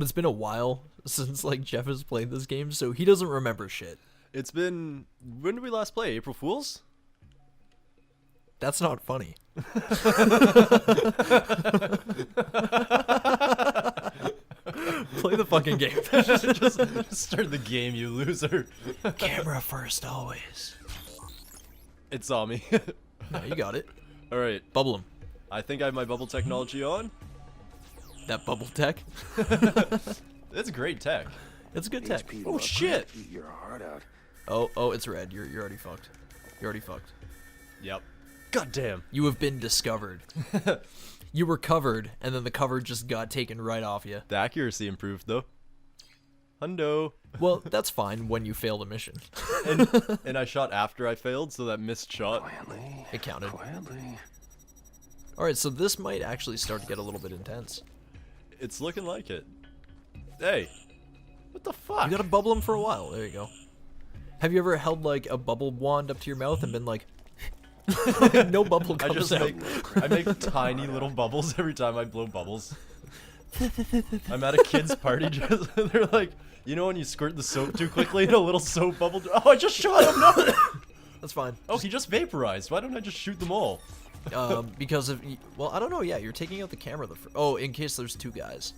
it's been a while since like Geoff has played this game, so he doesn't remember shit. It's been... When did we last play? April Fools? That's not funny. Play the fucking game. Just start the game, you loser. Camera first, always. It saw me. No, you got it. Alright, Bubble him. I think I have my bubble technology on. That bubble tech. It's great tech. It's good tech. Oh shit! Eat your heart out. Oh, it's red. You're already fucked. You're already fucked. Yep. God damn. You have been discovered. You were covered, and then the cover just got taken right off you. The accuracy improved though. Hundo. Well, that's fine when you fail the mission. And I shot after I failed, so that missed shot. Quietly. It counted. Quietly. Alright, so this might actually start to get a little bit intense. It's looking like it. Hey. What the fuck? You gotta bubble them for a while. There you go. Have you ever held like a bubble wand up to your mouth and been like, no bubble I comes just out? I make tiny little bubbles every time I blow bubbles. I'm at a kid's party, just, they're like, you know when you squirt the soap too quickly and a little soap bubble... Oh, I just shot him! No! That's fine. Oh, he just vaporized. Why don't I just shoot them all? Because of, well, I don't know. Yeah, you're taking out the camera. Oh, in case there's two guys.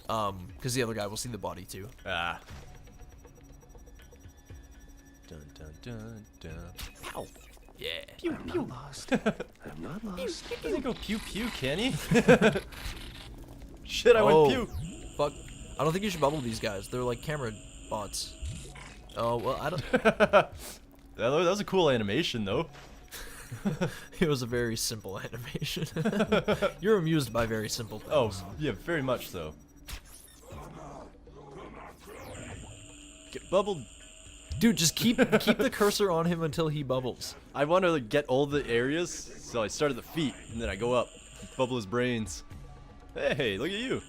Because the other guy will see the body too. Ah. Dun dun dun dun. Pow. Yeah. Pew I'm pew. not lost. I'm not lost. He doesn't go pew pew, can he? Shit, I Oh, went pew. fuck. I don't think you should bubble these guys. They're like camera bots. Oh, well, I don't... That was a cool animation, though. It was a very simple animation. You're amused by very simple things. Oh, yeah, very much so. Get bubbled. Dude, just keep the cursor on him until he bubbles. I want to like, get all the areas, so I start at the feet, and then I go up, bubble his brains. Hey, look at you.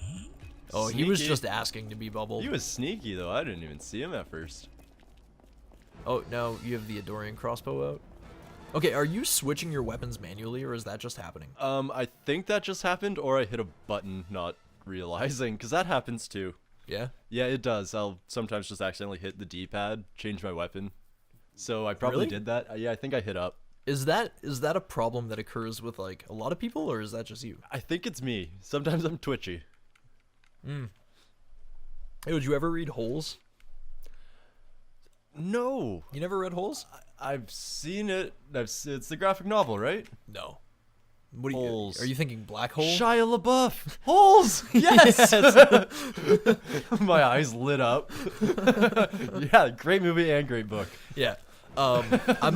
Oh, he was Sneaky. just asking to be bubbled. He was sneaky, though. I didn't even see him at first. Oh, now you have the Adorian crossbow out. Okay, are you switching your weapons manually, or is that just happening? I think that just happened, or I hit a button not realizing, because that happens too. Yeah? Yeah, it does. I'll sometimes just accidentally hit the D-pad, change my weapon. So I probably Really? did that. Yeah, I think I hit up. Is that a problem that occurs with, like, a lot of people, or is that just you? I think it's me. Sometimes I'm twitchy. Hey, would you ever read Holes? No. You never read Holes? I've seen it. It's the graphic novel, right? No. What Holes. Are you thinking Black Hole? Shia LaBeouf. Holes. Yes. My eyes lit up. Yeah, great movie and great book. Yeah. I'm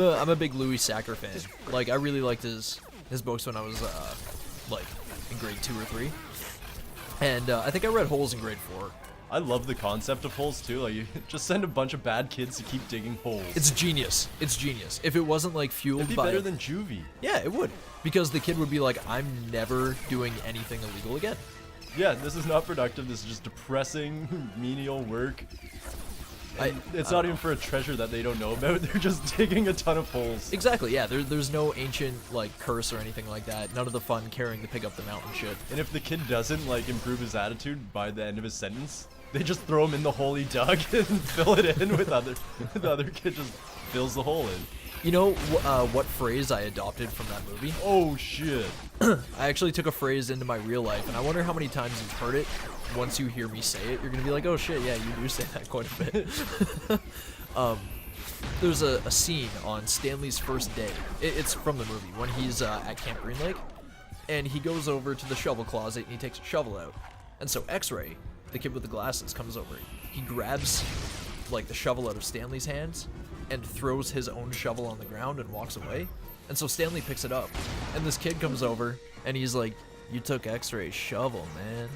a big Louis Sacker fan. Like, I really liked his books when I was like in grade 2 or 3. And I think I read Holes in grade 4. I love the concept of holes too. Like, you just send a bunch of bad kids to keep digging holes. It's genius. It's genius. If it wasn't like fueled It'd be by better than juvie. Yeah, it would. Because the kid would be like, I'm never doing anything illegal again. Yeah, this is not productive. This is just depressing, menial work. It's not even for a treasure that they don't know about. They're just digging a ton of holes. Exactly, yeah. There's no ancient, like, curse or anything like that. None of the fun carrying the pig up the mountain shit. And if the kid doesn't, like, improve his attitude by the end of his sentence, they just throw him in the hole he dug and fill it in with the other kid just fills the hole in. You know what phrase I adopted from that movie? Oh, shit. I actually took a phrase into my real life, and I wonder how many times you've heard it. Once you hear me say it, you're gonna be like, oh shit, yeah, you do say that quite a bit. There's a scene on Stanley's first day. It's from the movie, when he's at Camp Green Lake, and he goes over to the shovel closet and he takes a shovel out. And so X-Ray, the kid with the glasses, comes over. He grabs, like, the shovel out of Stanley's hands and throws his own shovel on the ground and walks away. And so Stanley picks it up, and this kid comes over and he's like, you took X-Ray's shovel, man.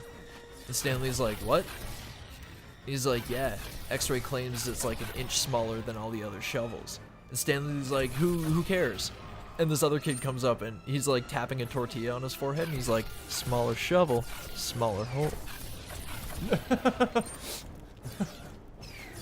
And Stanley's like, what? He's like, yeah, X-Ray claims it's like an inch smaller than all the other shovels. And Stanley's like, who cares? And this other kid comes up and he's like tapping a tortilla on his forehead and he's like, smaller shovel, smaller hole.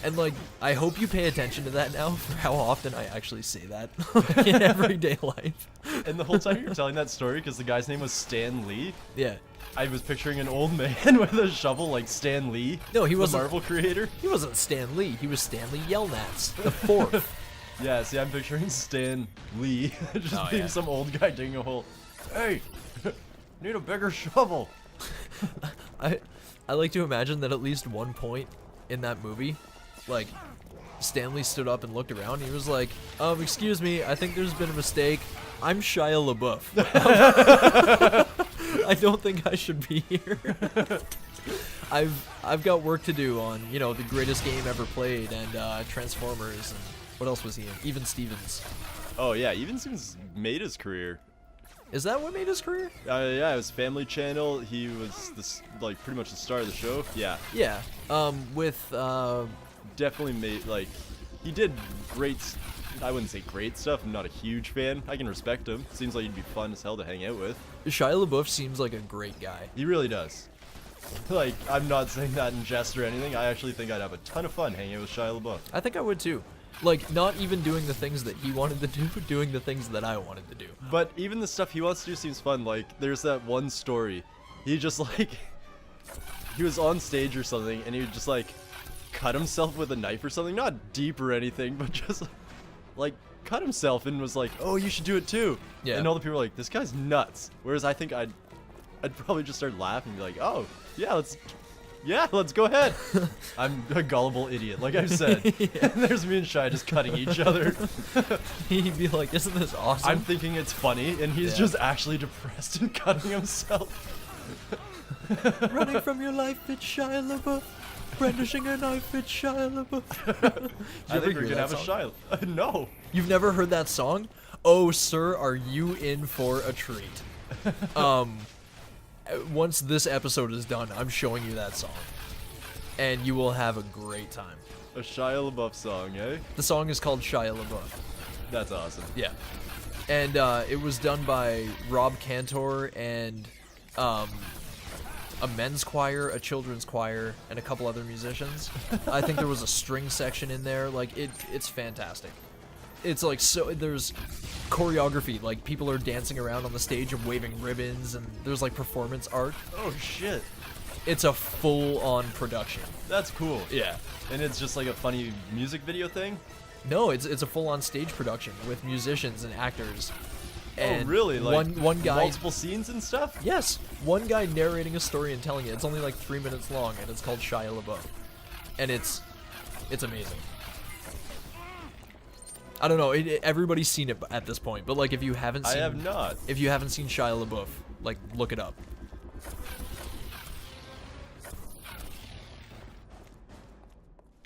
And like, I hope you pay attention to that now for how often I actually say that like, in everyday life. And the whole time you're telling that story, because the guy's name was Stan Lee, Yeah. I was picturing an old man with a shovel like Stan Lee. No, he the wasn't. Marvel creator. He wasn't Stan Lee. He was Stanley Yelnats, the fourth. Yeah, see, I'm picturing Stan Lee just Oh, being yeah. some old guy digging a hole. Hey, need a bigger shovel. I like to imagine that at least one point in that movie, like, Stanley stood up and looked around. And he was like, excuse me, I think there's been a mistake. I'm Shia LaBeouf. I don't think I should be here. I've got work to do on, you know, the greatest game ever played and Transformers and what else was he in? Even Stevens. Oh yeah, even since made his career. Is that what made his career? Yeah, it was Family Channel. He was this like pretty much the star of the show. Yeah, Yeah. With definitely made like he did great. I wouldn't say great stuff. I'm not a huge fan. I can respect him. Seems like he'd be fun as hell to hang out with. Shia LaBeouf seems like a great guy. He really does. Like, I'm not saying that in jest or anything. I actually think I'd have a ton of fun hanging out with Shia LaBeouf. I think I would too. Like, not even doing the things that he wanted to do, doing the things that I wanted to do. But even the stuff he wants to do seems fun. Like, there's that one story. He just, like, he was on stage or something, and he would just, like, cut himself with a knife or something. Not deep or anything, but just, like, cut himself and was like, oh, you should do it too. Yeah. And all the people were like, this guy's nuts. Whereas I think I'd probably just start laughing and be like, oh, yeah, let's go ahead. I'm a gullible idiot, like I've said. And there's me and Shai just cutting each other. He'd be like, isn't this awesome? I'm thinking it's funny, and he's Yeah. just actually depressed and cutting himself. Running from your life, it's Shia LaBeouf. Brandishing a knife, it's Shia LaBeouf. I think we're gonna have a Shia. No. You've never heard that song? Oh, sir, are you in for a treat? Once this episode is done, I'm showing you that song. And you will have a great time. A Shia LaBeouf song, eh? The song is called Shia LaBeouf. That's awesome. Yeah. And it was done by Rob Cantor and a men's choir, a children's choir, and a couple other musicians. I think there was a string section in there. Like, it's fantastic. It's like, so there's choreography, like people are dancing around on the stage and waving ribbons, and there's like performance art. Oh shit. It's a full-on production. That's cool. Yeah. And it's just like a funny music video thing? No, it's a full-on stage production with musicians and actors. And oh really? Like one guy, multiple scenes and stuff? yes, one guy narrating a story and telling it. It's only like 3 minutes long, and it's called Shia LaBeouf, and it's amazing. I don't know. Everybody's seen it at this point, but like if you haven't seen, I have not. If you haven't seen Shia LaBeouf, like look it up.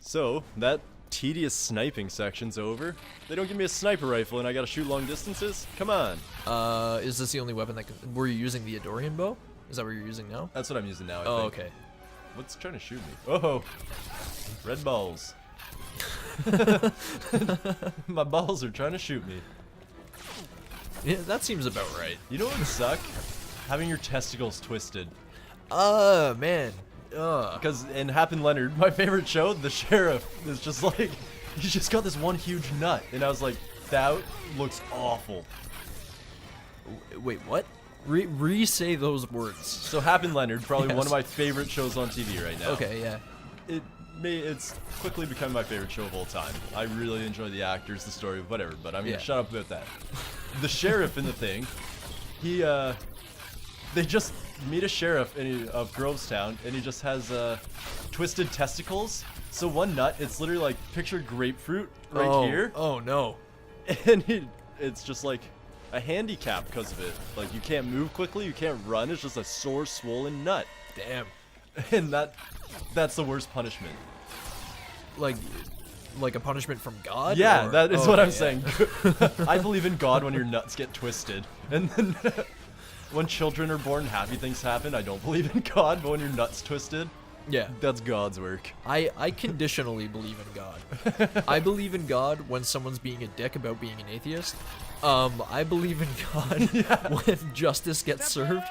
So, that tedious sniping section's over. They don't give me a sniper rifle and I gotta shoot long distances? Come on. Is this the only weapon that can... Were you using the Adorian bow? Is that what you're using now? That's what I'm using now, I Oh, think. okay. What's trying to shoot me? Oh! Red balls. My balls are trying to shoot me. Yeah, that seems about right. You know what would suck? Having your testicles twisted. Man. Because in Happen Leonard, my favorite show, the sheriff is just like, he's just got this one huge nut. And I was like, that looks awful. Wait, what? Re-say those words. So Happen Leonard, probably Yes. one of my favorite shows on TV right now. Okay, yeah. It's quickly become my favorite show of all time. I really enjoy the actors, the story, whatever, but I'm gonna Yeah. shut up about that. The sheriff in the thing, they just meet a sheriff of Grovestown, and he just has twisted testicles. So one nut, it's literally like, picture grapefruit right here, Oh, no. and it's just like a handicap because of it. Like, you can't move quickly, you can't run, it's just a sore, swollen nut. Damn. And that's the worst punishment. Like a punishment from God? Yeah, or- that is oh, what I'm okay, saying. I believe in God when your nuts get twisted. And then when children are born, happy things happen. I don't believe in God, but when your nuts twisted, Yeah. that's God's work. I conditionally believe in God. I believe in God when someone's being a dick about being an atheist. I believe in God when justice gets served,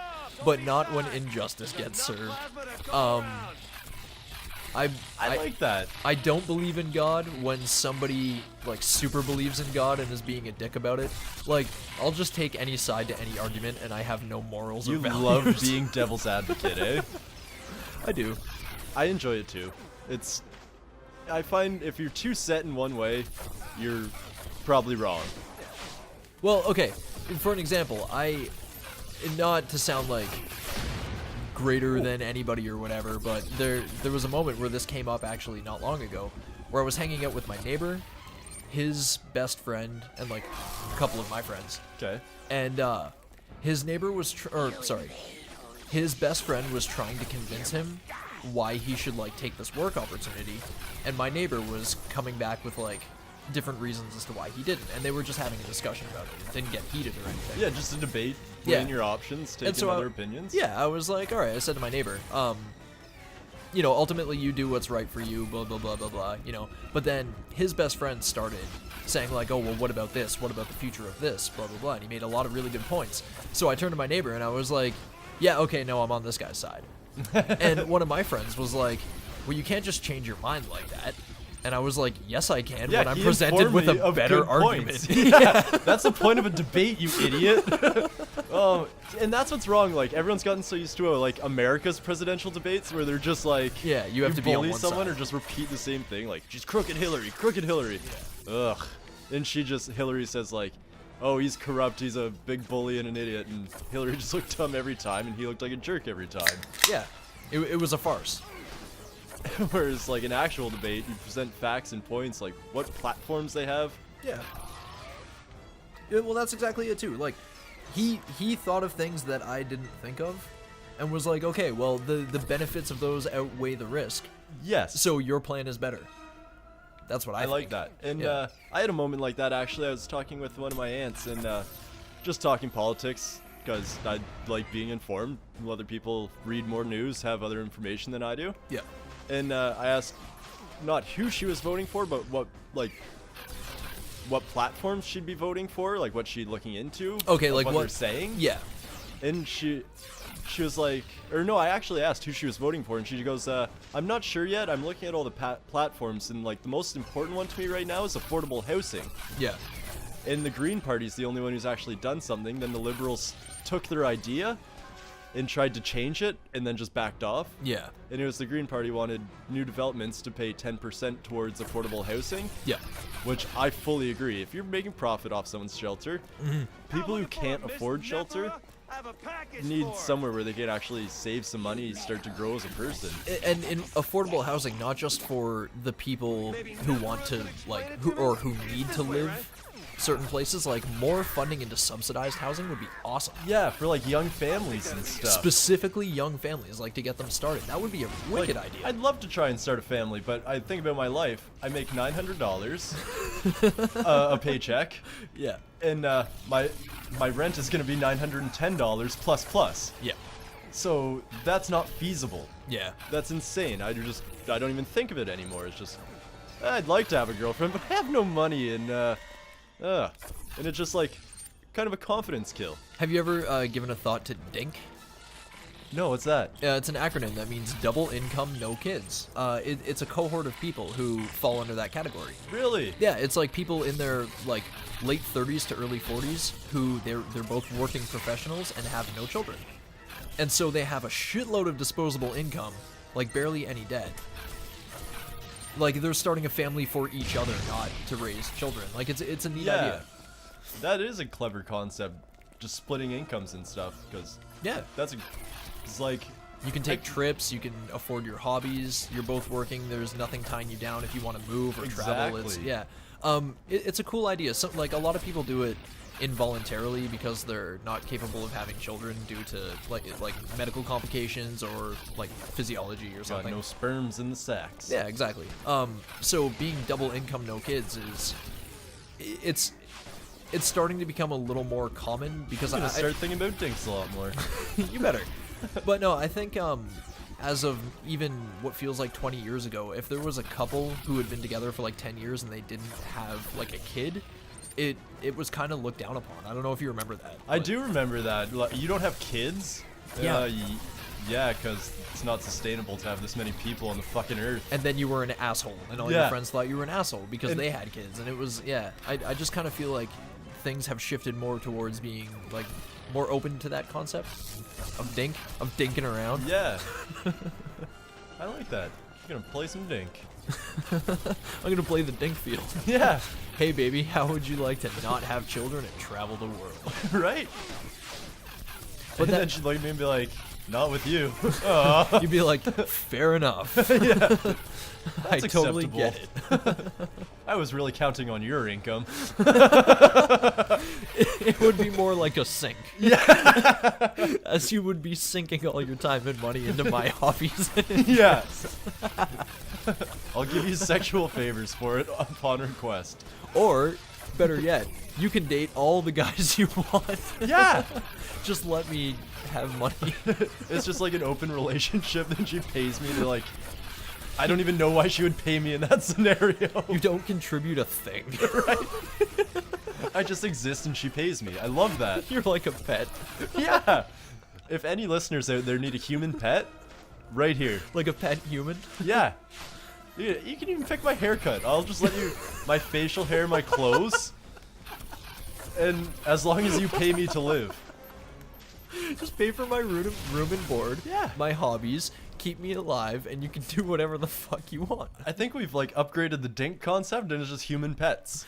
but not when injustice gets served. I like that. I don't believe in God when somebody like super believes in God and is being a dick about it. Like, I'll just take any side to any argument, and I have no morals or You values. love being devil's advocate, eh? I do. I enjoy it too. I find if you're too set in one way, you're probably wrong. Well, okay. For an example, not to sound like greater than anybody or whatever, but there was a moment where this came up actually not long ago, where I was hanging out with my neighbor, his best friend, and like a couple of my friends. Okay. And his neighbor was, his best friend was trying to convince him why he should like take this work opportunity, and my neighbor was coming back with like different reasons as to why he didn't, and they were just having a discussion about it. It didn't get heated or anything. Yeah, just a debate, Yeah. weighing your options, taking other opinions. Yeah, I was like, all right. I said to my neighbor, you know, ultimately you do what's right for you, blah blah blah blah blah. You know, but then his best friend started saying like, oh well, what about this? What about the future of this? Blah blah blah. And he made a lot of really good points. So I turned to my neighbor and I was like, yeah, okay, no, I'm on this guy's side. And one of my friends was like, well, you can't just change your mind like that. And I was like, yes, I can, Yeah, when I'm he presented informed with me a of better good argument. points. Yeah, that's the point of a debate, you idiot. And that's what's wrong. Like, everyone's gotten so used to like America's presidential debates, where they're just like, Yeah, you have to be on bully one someone side. or just repeat the same thing, like, she's crooked Hillary, crooked Hillary. Ugh. And Hillary says like, oh, he's corrupt, he's a big bully and an idiot, and Hillary just looked dumb every time, and he looked like a jerk every time. Yeah, it was a farce. Whereas, like, an actual debate, you present facts and points, like what platforms they have. Yeah. Yeah, well, that's exactly it too. Like, he thought of things that I didn't think of, and was like, okay, well, the benefits of those outweigh the risk, Yes. so your plan is better. That's what I I think. like that. And Yeah. I had a moment like that, actually. I was talking with one of my aunts and just talking politics, because I like being informed. Other people read more news, have other information than I do. Yeah. And I asked not who she was voting for, but what platforms she'd be voting for, like what she'd looking into. Okay, of like what what they're saying. Yeah. And she was like, or no, I actually asked who she was voting for, and she goes, I'm not sure yet. I'm looking at all the platforms, and like the most important one to me right now is affordable housing. Yeah. And the Green Party's the only one who's actually done something. Then the Liberals took their idea and tried to change it, and then just backed off. Yeah. And it was the Green Party wanted new developments to pay 10% towards affordable housing. Yeah. Which I fully agree. If you're making profit off someone's shelter, people who can't afford shelter need somewhere where they can actually save some money, start to grow as a person. And in affordable housing, not just for the people who want to like who need to live certain places, like more funding into subsidized housing would be awesome. Yeah, for like young families and stuff. Specifically young families, like to get them started. That would be a wicked Like, idea. I'd love to try and start a family, but I think about my life. I make $900 a paycheck, Yeah. and my rent is going to be $910 plus. Yeah. So that's not feasible. Yeah. That's insane. I don't even think of it anymore. It's just, I'd like to have a girlfriend, but I have no money, and it's just like kind of a confidence kill. Have you ever given a thought to DINK? No, what's that? It's an acronym that means double income, no kids. It's a cohort of people who fall under that category. Really? Yeah, it's like people in their like late 30s to early 40s who they're both working professionals and have no children. And so they have a shitload of disposable income, like barely any debt. Like they're starting a family for each other, not to raise children. Like it's a neat idea. That is a clever concept, just splitting incomes and stuff, because Yeah. it's like, You can take trips, you can afford your hobbies, you're both working, there's nothing tying you down if you want to move or travel. It's Exactly. it's a cool idea. So, like a lot of people do it involuntarily because they're not capable of having children due to like medical complications or like physiology or got something. no sperms in the sacks. Yeah, exactly. So being double income, no kids it's starting to become a little more common because I'm gonna I start thinking about dinks a lot more. you better. But no, I think as of even what feels like 20 years ago, if there was a couple who had been together for like 10 years and they didn't have like a kid, it was kind of looked down upon. I don't know if you remember that. I but- do remember that. Like, you don't have kids? Yeah. Yeah, because it's not sustainable to have this many people on the fucking earth. And then you were an asshole, and all your friends thought you were an asshole because they had kids, and it was, yeah. I just kind of feel like things have shifted more towards being, like, more open to that concept of dinking around. Yeah. I like that. I'm gonna play some dink. I'm gonna play the dink field. Yeah. Hey, baby, how would you like to not have children and travel the world? Right? But And then she'd look at me and be like, not with you. Aw. You'd be like, fair enough. Yeah. I That's totally acceptable. get it. I was really counting on your income. It would be more like a sink. Yeah. As you would be sinking all your time and money into my hobbies. Yeah. I'll give you sexual favors for it upon request. Or, better yet, you can date all the guys you want. Yeah. Just let me have money. It's just like an open relationship, and she pays me to, like, I don't even know why she would pay me in that scenario. You don't contribute a thing. Right? I just exist and she pays me. I love that. You're like a pet. Yeah. If any listeners out there need a human pet, right here. Like a pet human. Yeah. You can even pick my haircut. I'll just let you, my facial hair, my clothes. And as long as you pay me to live. Just pay for my room and board. Yeah. My hobbies. Keep me alive, and you can do whatever the fuck you want. I think we've, like, upgraded the dink concept, and it's just human pets.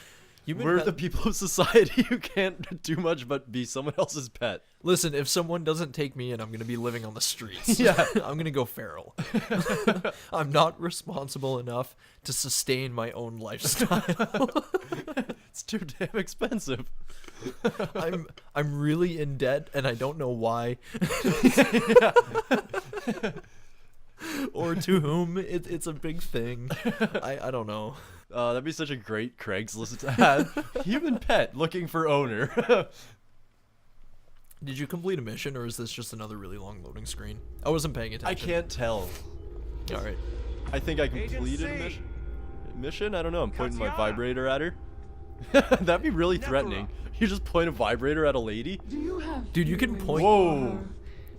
We're the people of society who can't do much but be someone else's pet. Listen, if someone doesn't take me in, I'm gonna be living on the streets. Yeah. I'm gonna go feral. I'm not responsible enough to sustain my own lifestyle. It's too damn expensive. I'm really in debt, and I don't know why. Or to whom it's a big thing. I don't know. That'd be such a great Craigslist ad. Human pet looking for owner. Did you complete a mission, or is this just another really long loading screen? I wasn't paying I attention. can't tell. All right. I think I completed a Agency. mission. I don't know. I'm pointing my Katiana. vibrator at her. That'd be really threatening. You just point a vibrator at a lady? Do you have Dude, you can feelings point- for Whoa. her?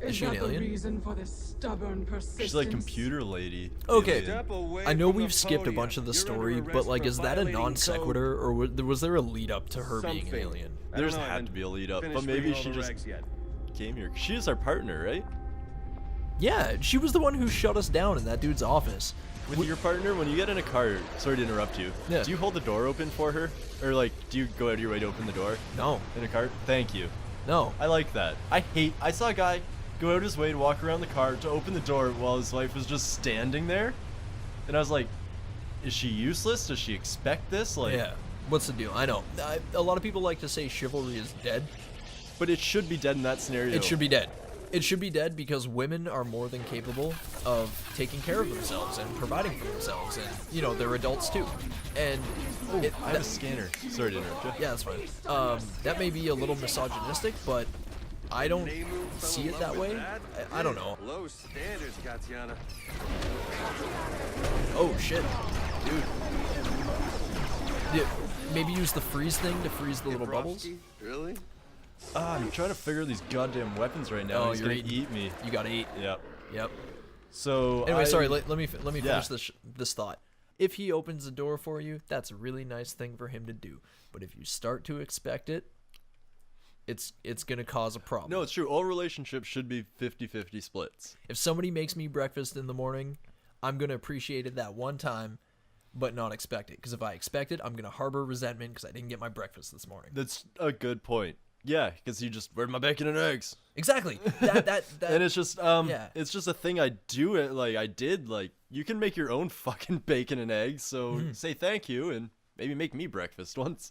Is she an that the alien? reason for this stubborn persistence? She's like computer lady. Okay. Alien. Step away I know from the we've skipped a podium. bunch of the You're story, under but arrest like, for is that a violating non sequitur, or was there a lead up to her being an Something. alien? I don't There's know, I had haven't to be a lead up, finished but maybe reading all she the just regs yet. came here. She is our partner, right? Yeah, she was the one who shut us down in that dude's office. With your partner, when you get in a car, sorry to interrupt you, Yeah. do you hold the door open for her? Or, like, do you go out of your way to open the door No, in a car? Thank you. no. I like that. I saw a guy go out his way to walk around the car to open the door while his wife was just standing there. And I was like, is she useless? Does she expect this? Like, Yeah. What's the deal? I know. A lot of people like to say chivalry is dead. But it should be dead in that scenario. It should be dead. It should be dead because women are more than capable of taking care of themselves and providing for themselves, and you know they're adults too. And I have a scanner. Sorry to interrupt you. yeah, that's fine. That may be a little misogynistic, but I don't see it that way. I don't know. Low standards, Katiana. Oh shit, dude. Yeah, maybe use the freeze thing to freeze the little bubbles. Dabrowski? Really? I'm trying to figure these goddamn weapons right now. Oh, He's you're gonna eating. eat me. You got 8. Yep. Yep. So Anyway, I- sorry. Let me Yeah. finish this thought. If he opens the door for you, that's a really nice thing for him to do. But if you start to expect it, it's gonna cause a problem. No, it's true. All relationships should be 50-50 splits. If somebody makes me breakfast in the morning, I'm gonna appreciate it that one time, but not expect it. Because if I expect it, I'm gonna harbor resentment because I didn't get my breakfast this morning. That's a good point. Yeah, because you just, where's my bacon and eggs? Exactly. That And it's just yeah. it's just a thing I do. It like I did. Like, you can make your own fucking bacon and eggs. So say thank you and maybe make me breakfast once.